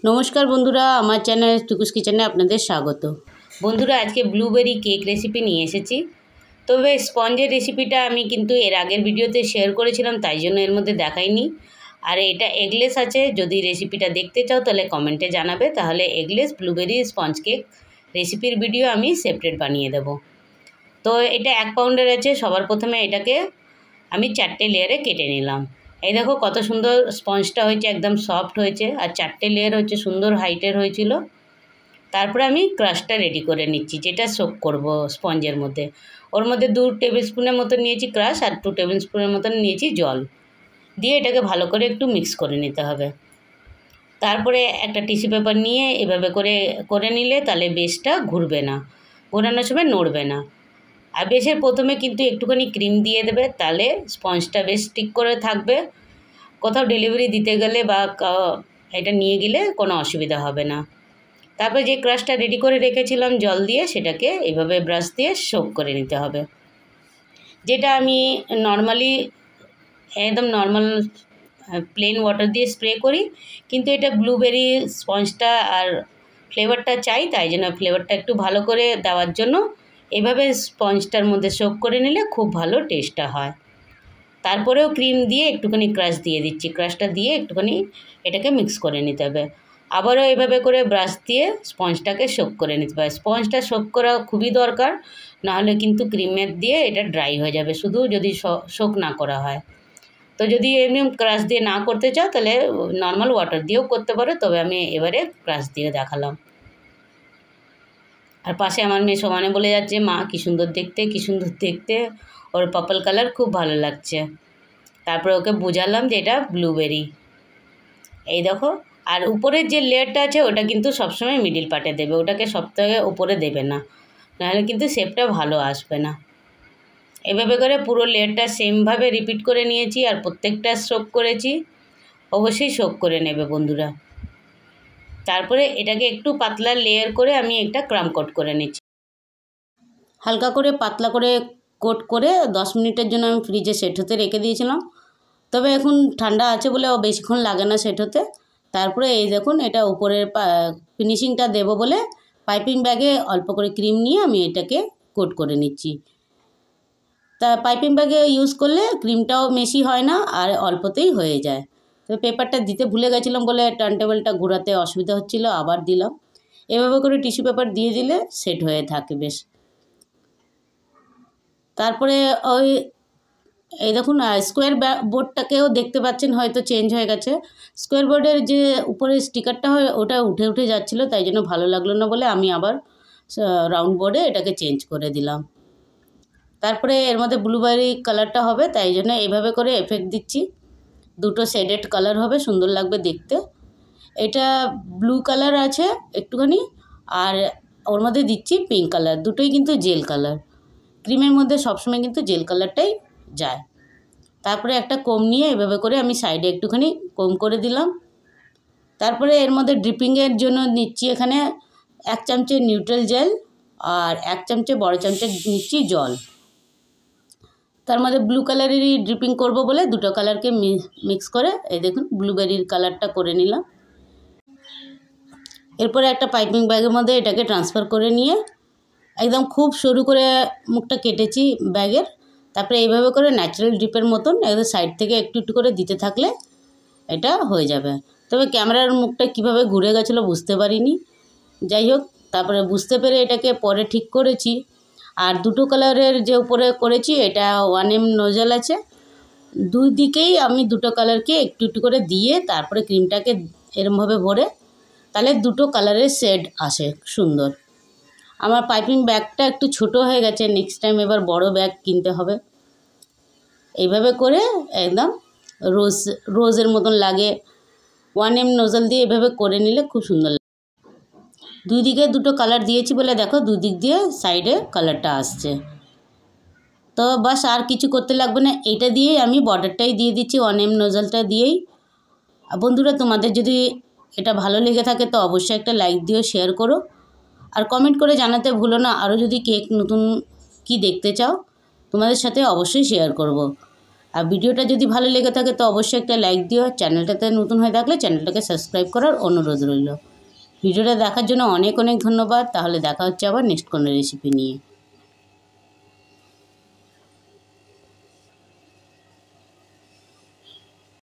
নমস্কার বন্ধুরা, আমার চ্যানেল টুকুস কিচেনে আপনাদের স্বাগত। বন্ধুরা, আজকে ব্লুবেরি কেক রেসিপি নিয়ে এসেছি। তবে স্পঞ্জের রেসিপিটা আমি কিন্তু এর আগের ভিডিওতে শেয়ার করেছিলাম, তাই জন্য এর মধ্যে দেখাইনি। আর এটা এগলেস আছে, যদি রেসিপিটা দেখতে চাও তাহলে কমেন্টে জানাবে, তাহলে এগলেস ব্লুবেরি স্পঞ্জ কেক রেসিপির ভিডিও আমি সেপারেট বানিয়ে দেব। তো এটা 1 পাউন্ডের আছে। সবার প্রথমে এটাকে আমি 4টে লেয়ারে কেটে নিলাম। এই দেখো কত সুন্দর স্পঞ্জটা হয়েছে, একদম সফট হয়েছে, আর 4টে লেয়ার হচ্ছে, সুন্দর হাইটের হয়েছিল। তারপরে আমি ক্রাশটা রেডি করে নিচ্ছি, যেটা সোক করব স্পঞ্জের মধ্যে। ওর মধ্যে 2 টেবিল স্পুনের মতো নিয়েছি ক্রাশ, আর 2 টেবিল স্পুনের মতন নিয়েছি জল, দিয়ে এটাকে ভালো করে একটু মিক্স করে নিতে হবে। তারপরে একটা টিস্যু পেপার নিয়ে এভাবে করে নিলে তাহলে বেসটা ঘুরবে না, ঘোরানোর সময় নড়বে না। আর বেশের প্রথমে কিন্তু একটুখানি ক্রিম দিয়ে দেবে, তাহলে স্পঞ্জটা বেশ স্টিক করে থাকবে। কোথাও ডেলিভারি দিতে গেলে বা এটা নিয়ে গেলে কোনো অসুবিধা হবে না। তারপর যে ক্রাশটা রেডি করে রেখেছিলাম জল দিয়ে, সেটাকে এইভাবে ব্রাশ দিয়ে সোক করে নিতে হবে। যেটা আমি নর্মালি একদম নর্মাল প্লেন ওয়াটার দিয়ে স্প্রে করি, কিন্তু এটা ব্লুবেরি স্পঞ্জটা আর ফ্লেভারটা চাই, তাই জন্য ফ্লেভারটা একটু ভালো করে দেওয়ার জন্য এভাবে স্পঞ্জটার মধ্যে সোক করে নিলে খুব ভালো টেস্টটা হয়। তারপরেও ক্রিম দিয়ে একটুখানি ক্রাশ দিয়ে দিচ্ছি, ক্রাশটা দিয়ে একটুখানি এটাকে মিক্স করে নিতে হবে। আবারও এভাবে করে ব্রাশ দিয়ে স্পঞ্জটাকে সোক করে নিতে হবে। স্পঞ্জটা সোক করা খুবই দরকার, নাহলে কিন্তু ক্রিমের দিয়ে এটা ড্রাই হয়ে যাবে, শুধু যদি সোক না করা হয়। তো যদি এমনি ক্রাশ দিয়ে না করতে চাও তাহলে নর্মাল ওয়াটার দিয়েও করতে পারো, তবে আমি এবারে ক্রাশ দিয়ে দেখালাম। আর পাশে আমার মেয়ে সমানে বলে যাচ্ছে, মা কী সুন্দর দেখতে, কী সুন্দর দেখতে, ওর পার্পল কালার খুব ভালো লাগছে। তারপরে ওকে বোঝালাম যে এটা ব্লুবেরি। এই দেখো, আর উপরের যে লেয়ারটা আছে ওটা কিন্তু সবসময় মিডিল পার্টে দেবে, ওটাকে সবথেকে উপরে দেবে না, নাহলে কিন্তু শেপটা ভালো আসবে না। এভাবে করে পুরো লেয়ারটা সেমভাবে রিপিট করে নিয়েছি, আর প্রত্যেকটা সোক করেছি। অবশ্যই সোক করে নেবে বন্ধুরা। তারপরে এটাকে একটু পাতলা লেয়ার করে আমি একটা ক্রাম কোট করে নিচ্ছি। হালকা করে পাতলা করে কোট করে 10 মিনিটের জন্য আমি ফ্রিজে সেট হতে রেখে দিয়েছিলাম। তবে এখন ঠান্ডা আছে বলে বেশিক্ষণ লাগে না সেট হতে। তারপরে এই দেখুন, এটা উপরের ফিনিশিংটা দেবো বলে পাইপিং ব্যাগে অল্প করে ক্রিম নিয়ে আমি এটাকে কোট করে নিচ্ছি। তা পাইপিং ব্যাগে ইউজ করলে ক্রিমটাও বেশি হয় না, আর অল্পতেই হয়ে যায়। তো পেপারটা দিতে ভুলে গেছিলাম বলে টার্ন টেবিলটা ঘোরাতে অসুবিধা হচ্ছিলো, আবার দিলাম। এভাবে করে টিস্যু পেপার দিয়ে দিলে সেট হয়ে থাকে বেশ। তারপরে এই দেখুন, স্কোয়ার বোর্ডটাকেও দেখতে পাচ্ছেন হয়তো চেঞ্জ হয়ে গেছে। স্কোয়ার বোর্ডের যে উপরে স্টিকারটা হয় ওটা উঠে উঠে যাচ্ছিলো, তাই জন্য ভালো লাগলো না বলে আমি আবার রাউন্ড বোর্ডে এটাকে চেঞ্জ করে দিলাম। তারপরে এর মধ্যে ব্লুবেরি কালারটা হবে, তাই জন্য এইভাবে করে এফেক্ট দিচ্ছি। 2টো শেডেড কালার হবে, সুন্দর লাগবে দেখতে। এটা ব্লু কালার আছে একটুখানি, আর ওর মধ্যে দিচ্ছি পিঙ্ক কালার। দুটোই কিন্তু জেল কালার। ক্রিমের মধ্যে সবসময় কিন্তু জেল কালারটাই যায়। তারপরে একটা কোম নিয়ে এভাবে করে আমি সাইডে একটুখানি কোম করে দিলাম। তারপরে এর মধ্যে ড্রিপিংয়ের জন্য নিচ্ছি এখানে 1 চামচে নিউট্রাল জেল, আর 1 চামচে বড় চামচে নিচ্ছি জল। তার মধ্যে ব্লু কালারেরই ড্রিপিং করব বলে 2টো কালারকে মিক্স করে এই দেখুন ব্লুবেরির কালারটা করে নিলাম। এরপরে একটা পাইপিং ব্যাগের মধ্যে এটাকে ট্রান্সফার করে নিয়ে একদম খুব সরু করে মুখটা কেটেছি ব্যাগের। তারপরে এইভাবে করে ন্যাচারাল ড্রিপের মতন একদম সাইড থেকে একটু একটু করে দিতে থাকলে এটা হয়ে যাবে। তবে ক্যামেরার মুখটা কিভাবে ঘুরে গেছিলো বুঝতে পারিনি, যাই হোক। তারপরে বুঝতে পেরে এটাকে পরে ঠিক করেছি। আর 2টো কালারের যে উপরে করেছি এটা 1M নোজেল আছে, দুই দিকেই আমি 2টো কালারকে একটু একটু করে দিয়ে তারপরে ক্রিমটাকে এরমভাবে ভরে, তাহলে 2টো কালারের শেড আসে সুন্দর। আমার পাইপিং ব্যাগটা একটু ছোট হয়ে গেছে, নেক্সট টাইম এবার বড় ব্যাগ কিনতে হবে। এইভাবে করে একদম রোজের মতন লাগে। 1M নোজেল দিয়ে এভাবে করে নিলে খুব সুন্দর লাগে। দুই দিকে 2টো কালার দিয়েছি বলে দেখো দুদিক দিয়ে সাইডে কালারটা আসছে। তো বাস আর কিছু করতে লাগবে না, এইটা দিয়েই আমি বর্ডারটাই দিয়ে দিচ্ছি 1M নোজেলটা দিয়েই। বন্ধুরা, তোমাদের যদি এটা ভালো লেগে থাকে তো অবশ্যই একটা লাইক দিও, শেয়ার করো, আর কমেন্ট করে জানাতে ভুলো না। আরও যদি কেক নতুন কি দেখতে চাও তোমাদের সাথে অবশ্যই শেয়ার করব। আর ভিডিওটা যদি ভালো লেগে থাকে তো অবশ্যই একটা লাইক দিও। চ্যানেলটাতে নতুন হয়ে থাকলে চ্যানেলটাকে সাবস্ক্রাইব করার অনুরোধ রইল। ভিডিওটা দেখার জন্য অনেক অনেক ধন্যবাদ। তাহলে দেখা হচ্ছে আবার নেক্সট কোনো রেসিপি নিয়ে।